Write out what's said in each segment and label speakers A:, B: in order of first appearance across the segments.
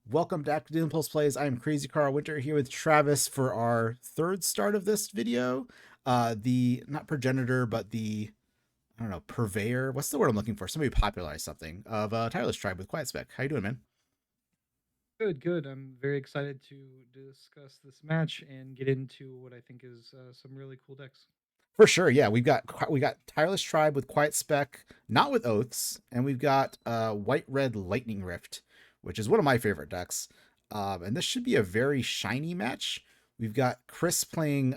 A: Welcome back to the Impulse Plays. I am Crazy Carl Winter here with Travis for our third start of this video. The not progenitor, but the I don't know, purveyor. What's the word I'm looking for? Somebody popularized something of Tireless tribe with Quiet Spec. How you doing, man?
B: Good, good. I'm very excited to discuss this match and get into what I think is some really cool decks.
A: For sure, yeah. We got Tireless Tribe with Quiet Spec, not with Oaths, and we've got White Red Lightning Rift, which is one of my favorite decks. And this should be a very shiny match. We've got Chris playing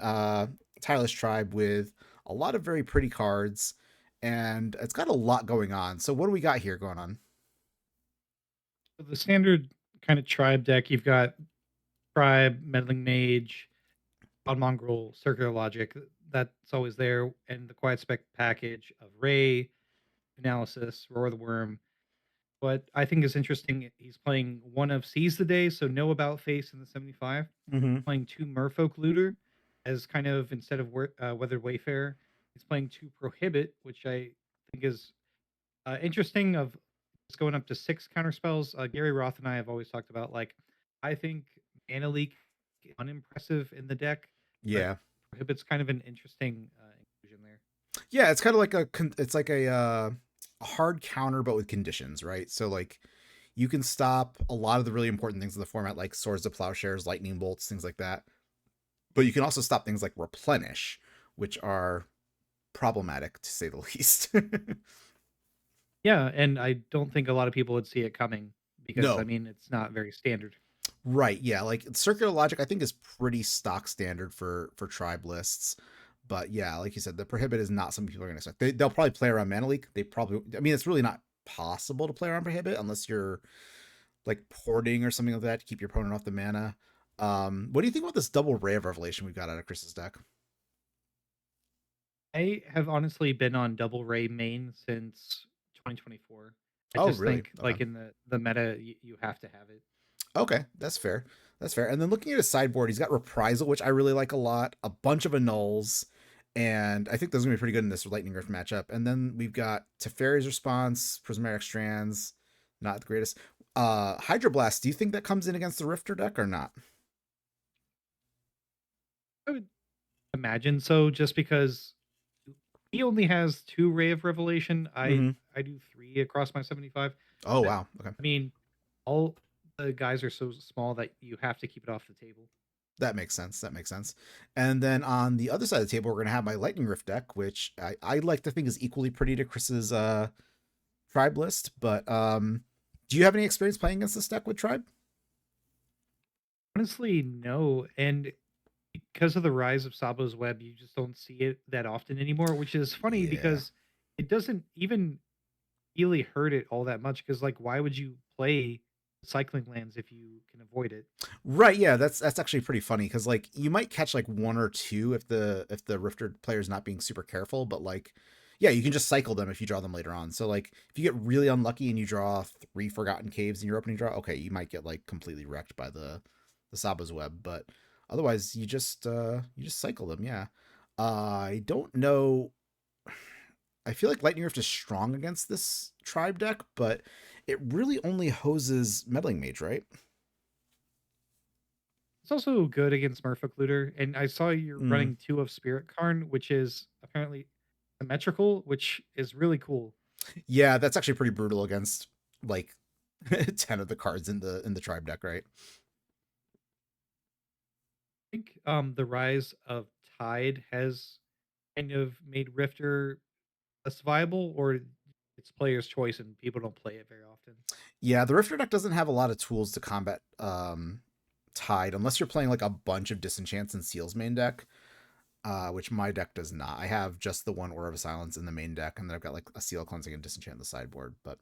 A: Tireless Tribe with a lot of very pretty cards, and it's got a lot going on. So what do we got here going on?
B: So the standard kind of tribe deck, you've got Tribe, Meddling Mage, Odd Mongrel, Circular Logic. That's always there. And the Quiet Spec package of Ray, Analysis, Roar the Worm. What I think is interesting, he's playing one of Seize the Day, so no About Face in the 75.
A: Mm-hmm.
B: Playing two Merfolk Looter as kind of instead of Weathered Wayfarer. He's playing two Prohibit, which I think is interesting. Of it's going up to 6 counter spells. Gary Roth and I have always talked about I think Mana Leak is unimpressive in the deck, but
A: Yeah,
B: Prohibit's kind of an interesting inclusion there.
A: yeah. It's kind of like it's like a hard counter, but with conditions, right? So like you can stop a lot of the really important things in the format, like Swords to Plowshares, Lightning Bolts, things like that. But you can also stop things like Replenish, which are problematic to say the least.
B: Yeah, and I don't think a lot of people would see it coming because I
A: No,
B: mean it's not very standard.
A: right? Yeah, like Circular Logic, I think is pretty stock standard for tribe lists. But yeah, like you said, the Prohibit is not something people are going to expect. They'll probably play around Mana Leak. They probably, I mean, it's really not possible to play around Prohibit unless you're like porting or something like that to keep your opponent off the mana. What do you think about this double Ray of Revelation we've got out of Chris's deck?
B: I have honestly been on Double Ray main since 2024. I
A: Oh,
B: just
A: really?
B: think
A: Okay.
B: in the meta you have to have it.
A: Okay, that's fair. That's fair. And then looking at his sideboard, he's got Reprisal, which I really like a lot, a bunch of annuls, and I think those are gonna be pretty good in this Lightning Rift matchup. And then we've got Teferi's Response, Prismatic Strands, not the greatest. Hydroblast, do you think that comes in against the Rifter deck or not?
B: I would imagine so, just because he only has 2 Ray of Revelation.
A: Mm-hmm.
B: I do 3 across my 75.
A: Oh
B: But
A: wow. Okay.
B: I mean, all the guys are so small that you have to keep it off the table.
A: That makes sense. That makes sense. And then on the other side of the table, we're gonna have my Lightning Rift deck, which I like to think is equally pretty to Chris's tribe list. But do you have any experience playing against this deck with tribe?
B: Honestly, no. And because of the rise of Sabo's web, you just don't see it that often anymore, which is funny
A: Yeah.
B: because it doesn't even really hurt it all that much. Because why would you play cycling lands if you can avoid it?
A: Right, yeah, that's actually pretty funny because like you might catch like one or two if the Rifter player is not being super careful, but like yeah, you can just cycle them if you draw them later on. So like if you get really unlucky and you draw 3 Forgotten Caves in your opening draw, okay, you might get like completely wrecked by the Saba's web, but otherwise you just cycle them, yeah. I don't know. I feel like Lightning Rift is strong against this tribe deck, but it really only hoses Meddling Mage, right?
B: It's also good against Merfolk Looter. And I saw you're
A: Mm.
B: running 2 of Spirit Karn, which is apparently symmetrical, which is really cool.
A: Yeah, that's actually pretty brutal against like 10 of the cards in the tribe deck, right?
B: I think the rise of Tide has kind of made Rifter less viable, or it's player's choice and people don't play it very often.
A: Yeah, the Rifter deck doesn't have a lot of tools to combat Tide unless you're playing like a bunch of Disenchants and Seals main deck, which my deck does not. I have just the one Aura of Silence in the main deck, and then I've got like a Seal Cleansing and Disenchant in the sideboard. But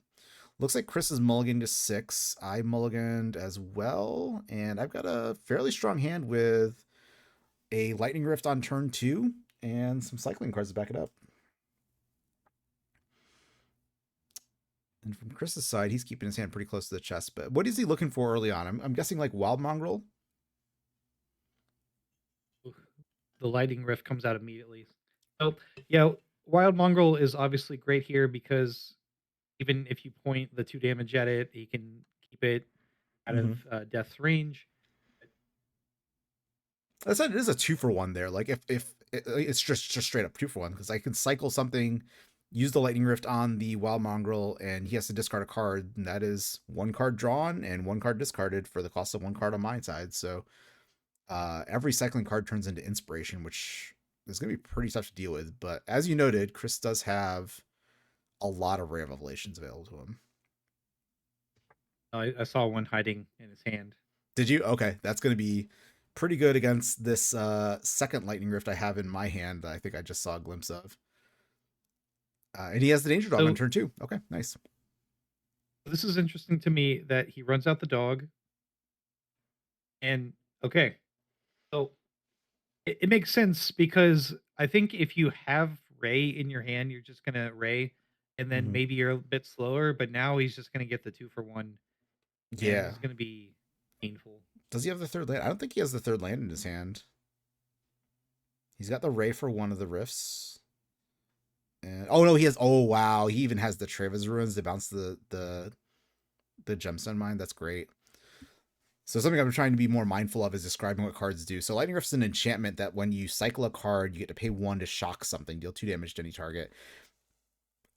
A: looks like Chris is mulliganed to 6. I mulliganed as well, and I've got a fairly strong hand with a Lightning Rift on turn 2 and some cycling cards to back it up. And from Chris's side, he's keeping his hand pretty close to the chest. But what is he looking for early on? I'm guessing like Wild Mongrel.
B: The Lightning Rift comes out immediately. So, yeah, Wild Mongrel is obviously great here because even if you point the 2 damage at it, he can keep it out of
A: Hmm.
B: death's range.
A: That said, it is a 2-for-1 there. Like if it's just straight up 2-for-1 because I can cycle something, use the lightning rift on the wild mongrel, and he has to discard a card. And that is 1 card drawn and 1 card discarded for the cost of 1 card on my side. So every cycling card turns into inspiration, which is going to be pretty tough to deal with. But as you noted, Chris does have a lot of rare revelations available to him.
B: I saw one hiding in his hand.
A: Did you? Okay, that's going to be pretty good against this second lightning rift I have in my hand that I think I just saw a glimpse of. And he has the danger dog on
B: So
A: turn 2. Okay, nice.
B: this is interesting to me that he runs out the dog. And okay, so it makes sense because I think if you have Ray in your hand, you're just gonna Ray, and then
A: Hmm.
B: maybe you're a bit slower. But now he's just gonna get the 2-for-1, and this
A: Yeah.
B: is gonna be painful.
A: Does he have the third land? I don't think he has the third land in his hand. He's got the Ray for one of the rifts. And oh no, he has. Oh wow, he even has the Treva's ruins to bounce the gemstone mine. That's great. So something I'm trying to be more mindful of is describing what cards do. So Lightning Rift's an enchantment that when you cycle a card, you get to pay 1 to shock something, deal 2 damage to any target.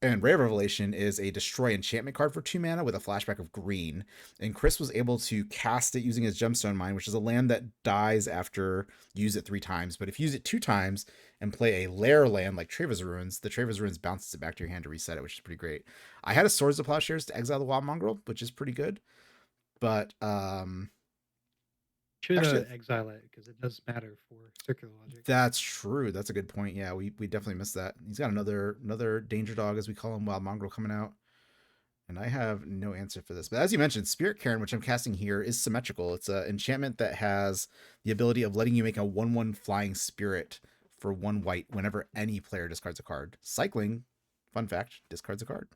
A: And Rare Revelation is a destroy enchantment card for 2 mana with a flashback of green. And Chris was able to cast it using his Gemstone Mine, which is a land that dies after you use it 3 times. But if you use it 2 times and play a lair land like Treva's Ruins, the Treva's Ruins bounces it back to your hand to reset it, which is pretty great. I had a Swords of Plowshares to exile the Wild Mongrel, which is pretty good. But
B: Should
A: actually,
B: exile it because it does matter for circular logic.
A: that's true. That's a good point. Yeah, we definitely missed that. He's got another danger dog, as we call him, Wild Mongrel, coming out. And I have no answer for this. But as you mentioned, Spirit Cairn, which I'm casting here, is symmetrical. It's an enchantment that has the ability of letting you make a 1/1 flying spirit for 1 white whenever any player discards a card. Cycling, fun fact, discards a card.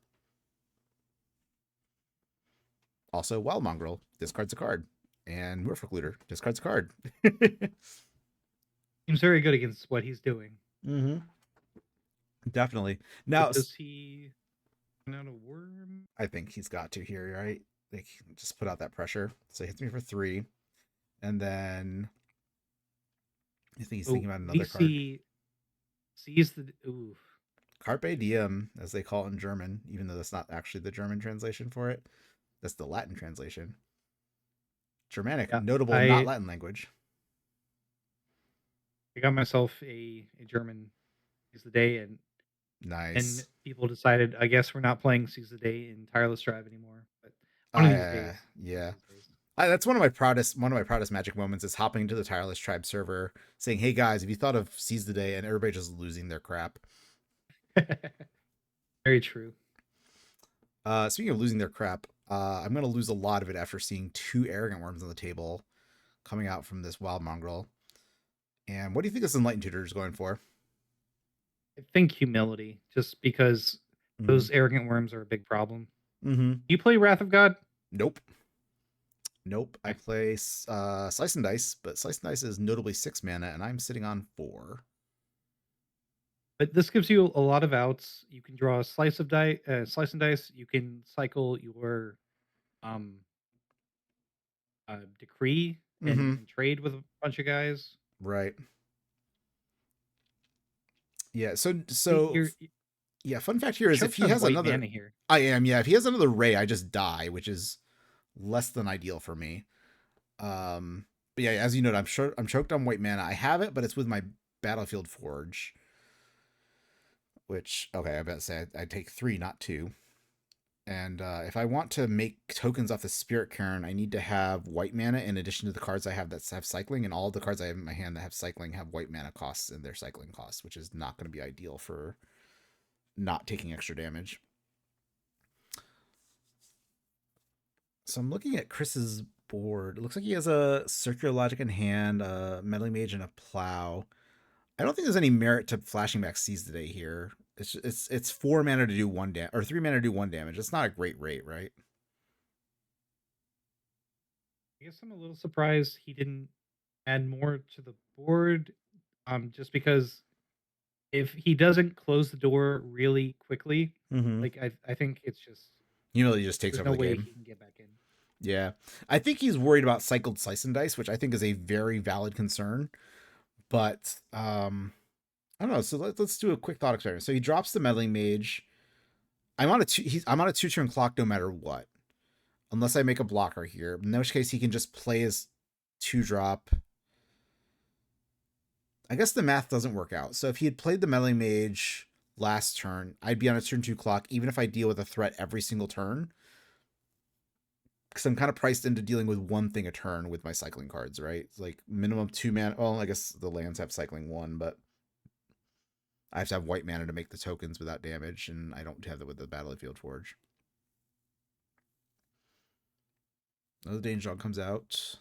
A: Also, Wild Mongrel discards a card. And Merfolk Looter discards a card.
B: Seems very good against what he's doing.
A: Mm-hmm. Definitely. Now,
B: Does he run out a worm?
A: I think he's got to here, right? Like, just put out that pressure. So he hits me for 3. And then I think he's thinking about another card.
B: Sees the ooh.
A: Carpe diem, as they call it in German, even though that's not actually the German translation for it. That's the Latin translation. Germanic,
B: Yeah,
A: notable not Latin language.
B: I got myself a German Seize the Day, and
A: Nice.
B: people decided, I guess we're not playing Seize the Day in Tireless Drive anymore. But one of these days,
A: yeah.
B: these days.
A: That's one of my proudest Magic moments is hopping into the Tireless Tribe server, saying, "Hey guys, have you thought of Seize the Day?" and everybody just losing their crap.
B: Very true.
A: Speaking of losing their crap, I'm gonna lose a lot of it after seeing 2 Arrogant Worms on the table coming out from this Wild Mongrel. And what do you think this Enlightened Tutor is going for?
B: I think humility, just because those arrogant worms are a big problem.
A: Mm-hmm.
B: You play Wrath of God?
A: Nope. I play Slice and Dice, but Slice and Dice is notably 6 mana, and I'm sitting on 4.
B: But this gives you a lot of outs. You can draw a slice and dice. You can cycle your decree and trade with a bunch of guys.
A: Right. Yeah. So yeah. Fun fact here is if he has another,
B: here.
A: I am. Yeah. If he has another Ray, I just die, which is less than ideal for me. But yeah, as you know, I'm choked on white mana. I have it, but it's with my Battlefield Forge. Which, okay, I bet say I take 3, not 2. And if I want to make tokens off the Spirit Cairn, I need to have white mana in addition to the cards I have that have cycling, and all of the cards I have in my hand that have cycling have white mana costs in their cycling costs, which is not going to be ideal for not taking extra damage. So I'm looking at Chris's board. It looks like he has a Circular Logic in hand, a Meddling Mage, and a Plow. I don't think there's any merit to flashing back Seize the Day here. It's 4 mana to do 1 damage, or 3 mana to do 1 damage. It's not a great rate, right?
B: I guess I'm a little surprised he didn't add more to the board. Just because if he doesn't close the door really quickly, like I think it's just
A: he just takes over
B: no
A: the
B: way
A: game.
B: he can get back in.
A: Yeah. I think he's worried about cycled slice and dice, which I think is a very valid concern. But I don't know. So let's do a quick thought experiment. So he drops the meddling mage. I'm on a 2 turn clock no matter what, unless I make a blocker here. In which case he can just play his 2 drop. I guess the math doesn't work out. So if he had played the meddling mage last turn, I'd be on a turn 2 clock, even if I deal with a threat every single turn. Because I'm kind of priced into dealing with one thing a turn with my cycling cards, right? It's like minimum 2 mana. Well, I guess the lands have cycling 1, but I have to have white mana to make the tokens without damage, and I don't have that with the Battlefield Forge. Another Danger Dog comes out.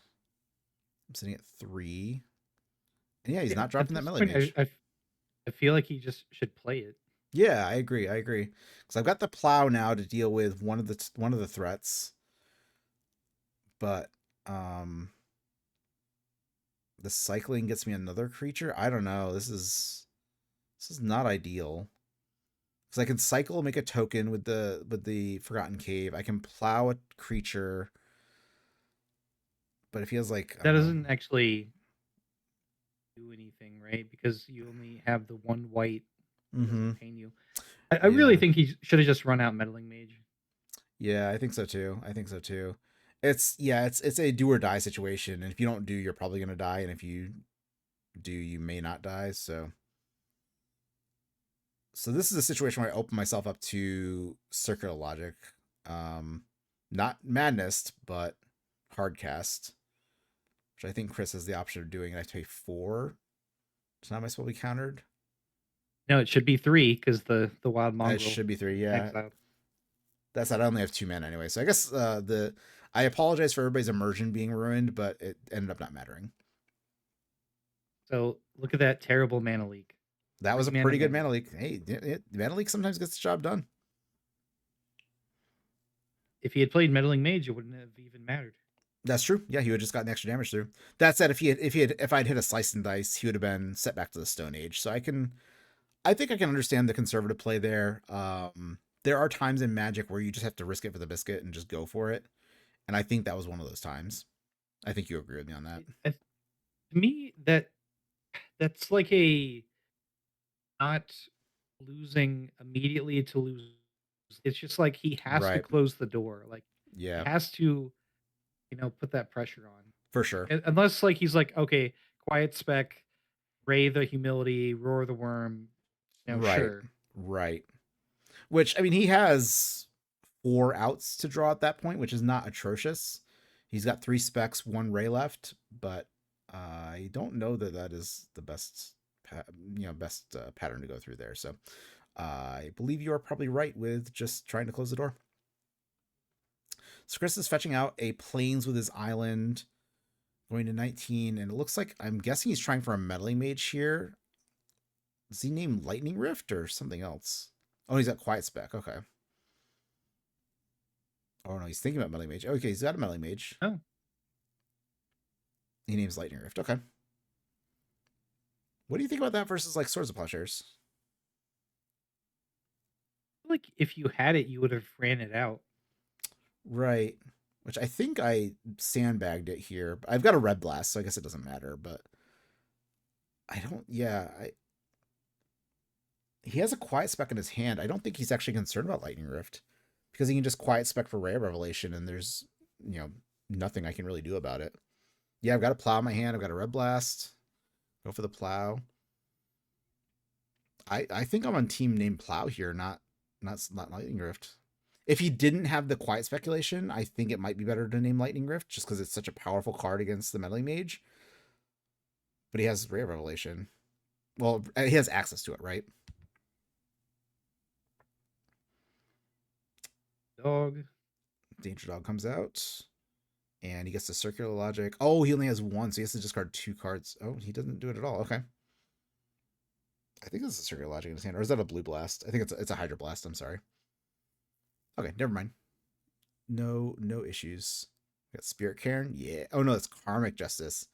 A: I'm sitting at 3. And yeah, he's
B: Yeah,
A: not
B: at
A: dropping that
B: this
A: melee
B: point,
A: mage.
B: I feel like he just should play it.
A: Yeah, I agree. I agree. Because I've got the plow now to deal with one of the threats, but um, the cycling gets me another creature. I don't know. This is not ideal. Because I can cycle, make a token with the Forgotten Cave. I can plow a creature, but it feels like I
B: That
A: don't know.
B: doesn't actually do anything, right? Because you only have the one white. It
A: Mm-hmm.
B: doesn't pain you. I really
A: Yeah.
B: think he should have just run out meddling mage.
A: Yeah, I think so too. I think so too. It's a do or die situation, and if you don't do, you're probably gonna die, and if you do, you may not die. So this is a situation where I open myself up to circular logic, um, not madness, but hardcast, which I think Chris has the option of doing. And I pay 4. So now am I supposed to be countered?
B: No, it should be 3 because the wild
A: It
B: mongrel
A: should be 3. Yeah,
B: exiled.
A: that's that. I only have 2 mana anyway, so I guess the I apologize for everybody's immersion being ruined, but it ended up not mattering.
B: So look at that terrible mana leak.
A: That was
B: 3
A: a
B: mana
A: pretty good
B: mana
A: mana
B: leak.
A: leak. Hey, mana leak sometimes gets the job done.
B: If he had played meddling mage, it wouldn't have even mattered.
A: That's true. Yeah, he would have just gotten extra damage through. That said, if I'd hit a slice and dice, he would have been set back to the Stone Age. So I think I can understand the conservative play there. There are times in Magic where you just have to risk it for the biscuit and just go for it, and I think that was one of those times. I think you agree with me on that.
B: To me, that's like a not losing immediately to lose. It's just like he has to
A: Right.
B: close the door. Like he
A: Yeah,
B: has to, put that pressure on.
A: for sure.
B: Unless like he's like, okay, quiet spec, Ray the humility, roar the worm,
A: Right.
B: sure.
A: Right. Which I mean, he has 4 outs to draw at that point, which is not atrocious. He's got 3 specs, 1 ray left, but I don't know that that is the best, best pattern to go through there. So I believe you are probably right with just trying to close the door. So Chris is fetching out a plains with his island, going to 19, and it looks like I'm guessing he's trying for a meddling mage here. Is he named Lightning Rift or something else? Oh, he's got Quiet Spec. Okay. Oh no, he's thinking about meddling mage. Okay, he's got a meddling mage.
B: Oh,
A: He names Lightning Rift. Okay. What do you think about that versus like Swords of Plowshares?
B: like if you had it, you would have ran it out.
A: Right. Which I think I sandbagged it here. I've got a red blast, so I guess it doesn't matter, but I don't yeah, I he has a quiet spec in his hand. I don't think he's actually concerned about Lightning Rift. Because he can just quiet spec for Rare Revelation and there's nothing I can really do about it. Yeah, I've got a plow in my hand, I've got a red blast. Go for the plow. I think I'm on team named Plow here, not Lightning Rift. If he didn't have the quiet speculation, I think it might be better to name Lightning Rift just because it's such a powerful card against the Meddling Mage. But he has Rare Revelation. Well, he has access to it, right?
B: Dog.
A: Danger Dog comes out. And he gets the Circular Logic. Oh, he only has 1, so he has to discard 2 cards. Oh, he doesn't do it at all. Okay. I think this is a Circular Logic in his hand. Or is that a Blue Blast? I think it's a Hydro Blast. I'm sorry. Okay, never mind. No issues. We got Spirit Cairn. Yeah. Oh no, it's Karmic Justice.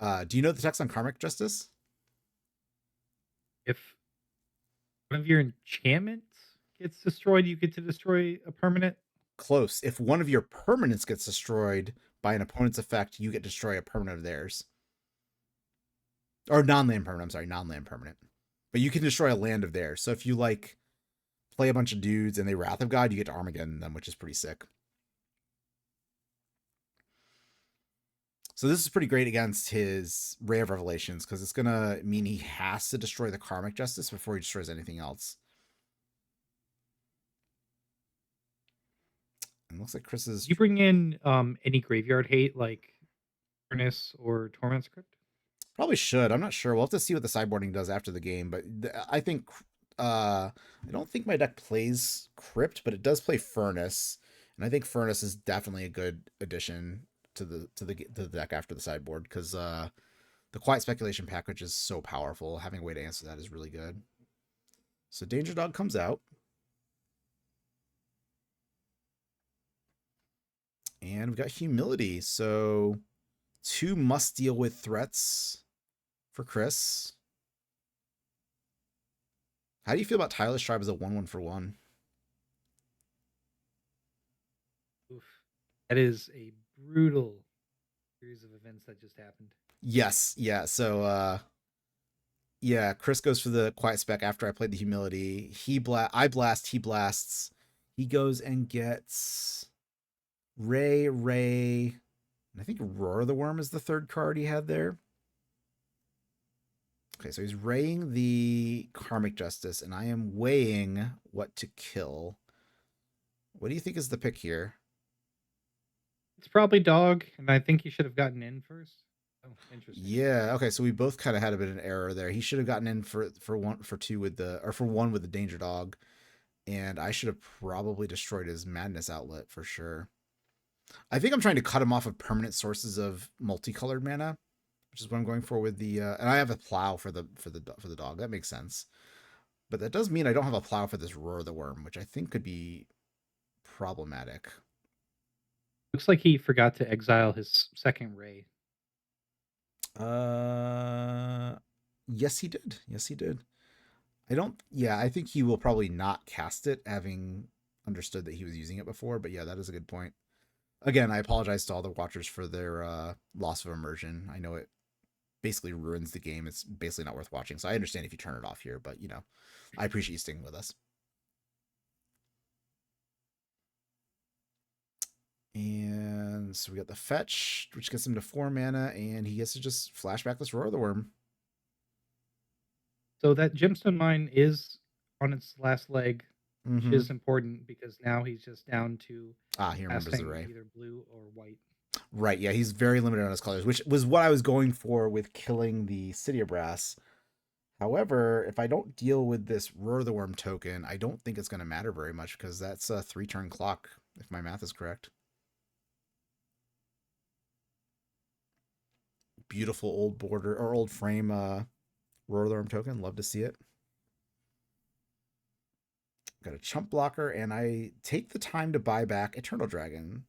A: Do you know the text on Karmic Justice?
B: If one of your enchantments gets destroyed, you get to destroy a permanent.
A: close. If one of your permanents gets destroyed by an opponent's effect, you get to destroy a permanent of theirs. Or non-land permanent, I'm sorry, non-land permanent. But you can destroy a land of theirs. So if you like play a bunch of dudes and they Wrath of God, you get to Armageddon them, which is pretty sick. So this is pretty great against his Ray of Revelations because it's gonna mean he has to destroy the Karmic Justice before he destroys anything else. And looks like Chris is
B: You bring in any graveyard hate like Furnace or Torment Script?
A: probably should. I'm not sure. We'll have to see what the sideboarding does after the game, but I think I don't think my deck plays Crypt, but it does play Furnace, and I think Furnace is definitely a good addition to the deck after the sideboard because the Quiet Speculation package is so powerful. Having a way to answer that is really good. So Danger Dog comes out. And we've got Humility. So 2 must deal with threats for Chris. How do you feel about Tireless Tribe as a 1/1 for 1?
B: Oof. That is a brutal series of events that just happened.
A: Yes, yeah. So yeah, Chris goes for the Quiet Spec after I played the Humility. I blast, he blasts. He goes and gets Ray, and I think Roar the Worm is the third card he had there. Okay, so he's raying the Karmic Justice, and I am weighing what to kill. What do you think is the pick here?
B: It's probably Dog, and I think he should have gotten in first. Oh, interesting.
A: Yeah, okay, so we both kind of had a bit of an error there. He should have gotten in for 2 with the, or for 1 with the Danger Dog, and I should have probably destroyed his Madness Outlet for sure. I think I'm trying to cut him off of permanent sources of multicolored mana, which is what I'm going for with the and I have a plow for the dog. That makes sense. But that does mean I don't have a plow for this Roar the Worm, which I think could be problematic.
B: Looks like he forgot to exile his second Ray.
A: Yes he did. Yes he did. I think he will probably not cast it, having understood that he was using it before, but yeah, that is a good point. Again, I apologize to all the watchers for their loss of immersion. I know it basically ruins the game. It's basically not worth watching. So I understand if you turn it off here, but I appreciate you sticking with us. And so we got the fetch, which gets him to 4 mana, and he gets to just flashback this Roar of the Worm.
B: So that Gemstone Mine is on its last leg, which
A: Mm-hmm.
B: is important because now he's just down to
A: He remembers the Ray.
B: either blue or white.
A: Right, yeah, he's very limited on his colors, which was what I was going for with killing the City of Brass. However, if I don't deal with this Roar of the Worm token, I don't think it's going to matter very much because that's a 3-turn clock, if my math is correct. Beautiful old border or old frame Roar of the Worm token. Love to see it. Got a chump blocker, and I take the time to buy back Eternal Dragon.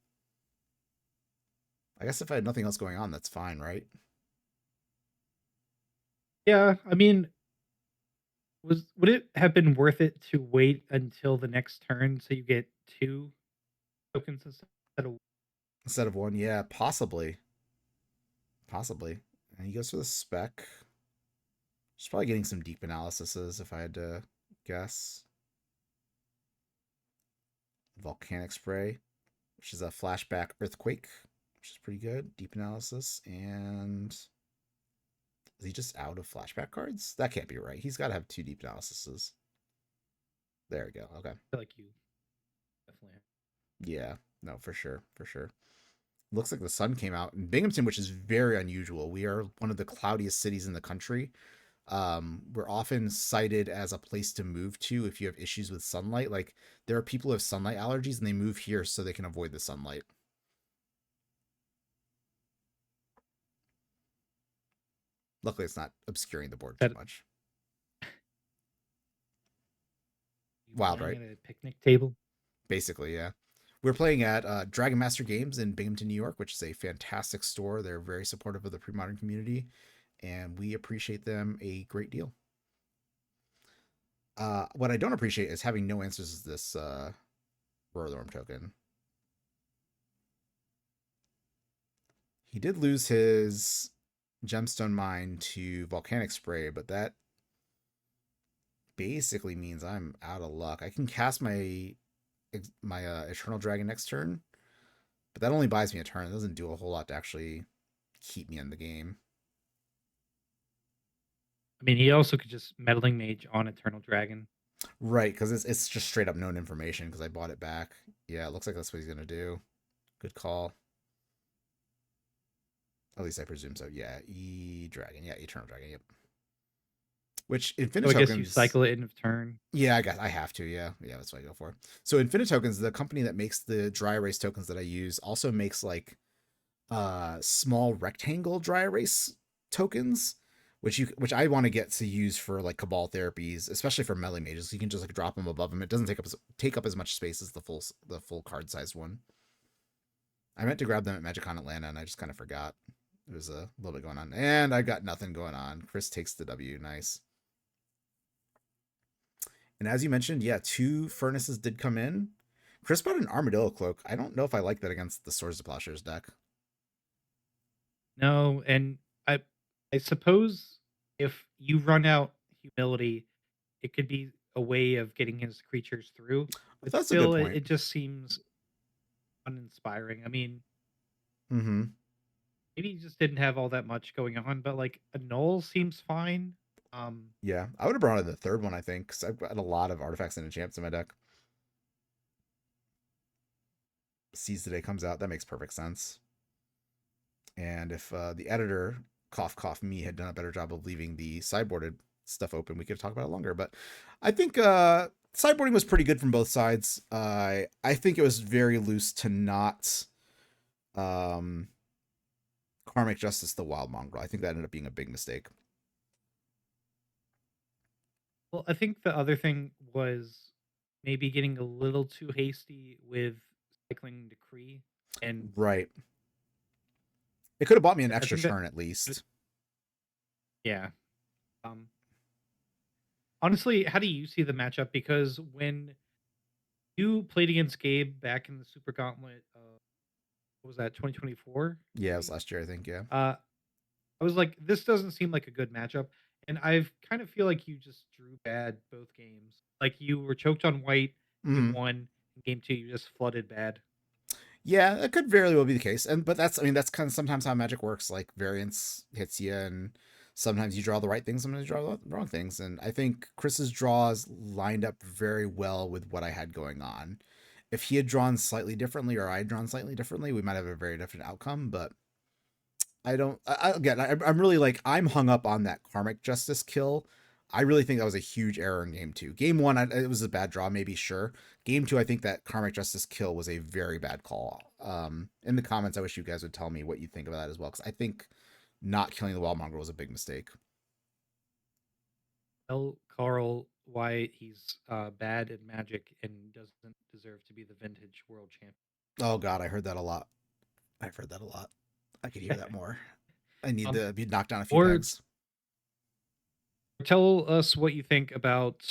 A: I guess if I had nothing else going on, that's fine, right?
B: Yeah, I mean, would it have been worth it to wait until the next turn so you get 2 tokens
A: instead of 1? Yeah, possibly. Possibly. And he goes for the spec. Just probably getting some deep analyses if I had to guess. Volcanic Spray, which is a flashback Earthquake, which is pretty good. Deep analysis. And is he just out of flashback cards? That can't be right. He's got to have 2 deep analyses. There we go. Okay.
B: I feel like you definitely.
A: Yeah. No, for sure. For sure. Looks like the sun came out in Binghamton, which is very unusual. We are one of the cloudiest cities in the country. We're often cited as a place to move to if you have issues with sunlight. Like there are people who have sunlight allergies and they move here so they can avoid the sunlight. Luckily, it's not obscuring the board too much. Wild, right?
B: At a picnic table.
A: Basically, yeah. We're playing at Dragon Master Games in Binghamton, New York, which is a fantastic store. They're very supportive of the pre-modern community, and we appreciate them a great deal. What I don't appreciate is having no answers to this Roar of the Worm token. He did lose his gemstone mine to volcanic spray, but that basically means I'm out of luck. I can cast my eternal dragon next turn, but that only buys me a turn. It doesn't do a whole lot to actually keep me in the game.
B: I mean, he also could just meddling mage on Eternal Dragon.
A: Right, because it's just straight up known information because I bought it back. Yeah, it looks like that's what he's gonna do. Good call. At least I presume so. Yeah, dragon. Yeah, eternal dragon. Yep. Which infinite
B: So I
A: tokens.
B: guess you cycle it in of turn.
A: Yeah, I guess I have to. Yeah, that's what I go for. So infinite tokens, the company that makes the dry erase tokens that I use, also makes like small rectangle dry erase tokens, which I want to get to use for like cabal therapies, especially for melee mages. You can just like drop them above them. It doesn't take up as much space as the full card sized one. I meant to grab them at MagicCon Atlanta, and I just kind of forgot. There was a little bit going on, and I got nothing going on. Chris takes the W. Nice. And as you mentioned, yeah, 2 furnaces did come in. Chris bought an armadillo cloak. I don't know if I like that against the Swords of Plowshares deck.
B: No, and I suppose if you run out humility, it could be a way of getting his creatures through. But
A: That's a good
B: still,
A: point.
B: it just seems uninspiring. I mean,
A: Mm-hmm.
B: maybe he just didn't have all that much going on, but like a null seems fine.
A: Yeah, I would have brought in the 3rd one, I think, because I've got a lot of artifacts and enchants in my deck. Seize the Day comes out. That makes perfect sense. And if the editor, cough, cough, me, had done a better job of leaving the sideboarded stuff open, we could talk about it longer. But I think sideboarding was pretty good from both sides. I think it was very loose to not Karmic Justice the Wild Mongrel. I think that ended up being a big mistake.
B: Well, I think the other thing was maybe getting a little too hasty with cycling Decree, and
A: Right. It could have bought me an
B: I
A: extra
B: think that
A: turn at least.
B: yeah. Honestly, how do you see the matchup? Because when you played against Gabe back in the Super Gauntlet, what was that, 2024?
A: Yeah, it was
B: Maybe.
A: last year, I think. Yeah.
B: I was like, this doesn't seem like a good matchup, and I kind of feel like you just drew bad both games. Like you were choked on white game
A: Mm-hmm.
B: 1, and game 2 you just flooded bad.
A: Yeah, that could very well be the case. But that's that's kind of sometimes how Magic works. Like variance hits you, and sometimes you draw the right things, sometimes you draw the wrong things. And I think Chris's draws lined up very well with what I had going on. If he had drawn slightly differently or I had drawn slightly differently, we might have a very different outcome. But I don't. Again, I'm really like I'm hung up on that Karmic Justice kill. I really think that was a huge error in game 2. Game 1, it was a bad draw, maybe, sure. Game 2, I think that Karmic Justice kill was a very bad call. In the comments, I wish you guys would tell me what you think about that as well, because I think not killing the Wild Mongrel was a big mistake.
B: Tell Carl why he's bad at Magic and doesn't deserve to be the vintage world champion.
A: Oh god, I heard that a lot. I've heard that a lot. I could hear that more. I need to be knocked down a few
B: Or
A: pegs.
B: tell us what you think about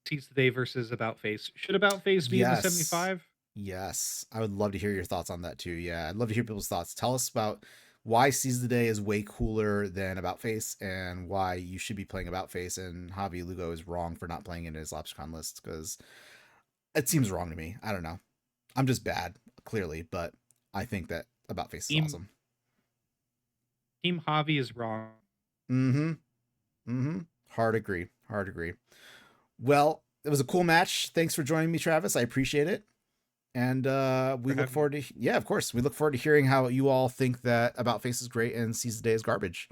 B: Seize the Day versus About Face. Should About Face be in the
A: Yes.
B: 75?
A: Yes. I would love to hear your thoughts on that too. Yeah, I'd love to hear people's thoughts. Tell us about why Seize the Day is way cooler than About Face and why you should be playing About Face and Javi Lugo is wrong for not playing it in his LapsCon list, because it seems wrong to me. I don't know. I'm just bad, clearly, but I think that About Face is awesome.
B: Team Javi is wrong.
A: Mm-hmm. Mm-hmm. Hard agree. Hard agree. Well, it was a cool match. Thanks for joining me, Travis. I appreciate it. And we look forward to, yeah, of course. We look forward to hearing how you all think that About Face is great and Seize the Day is garbage.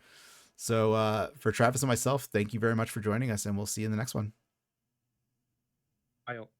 A: So for Travis and myself, thank you very much for joining us, and we'll see you in the next one.
B: I'll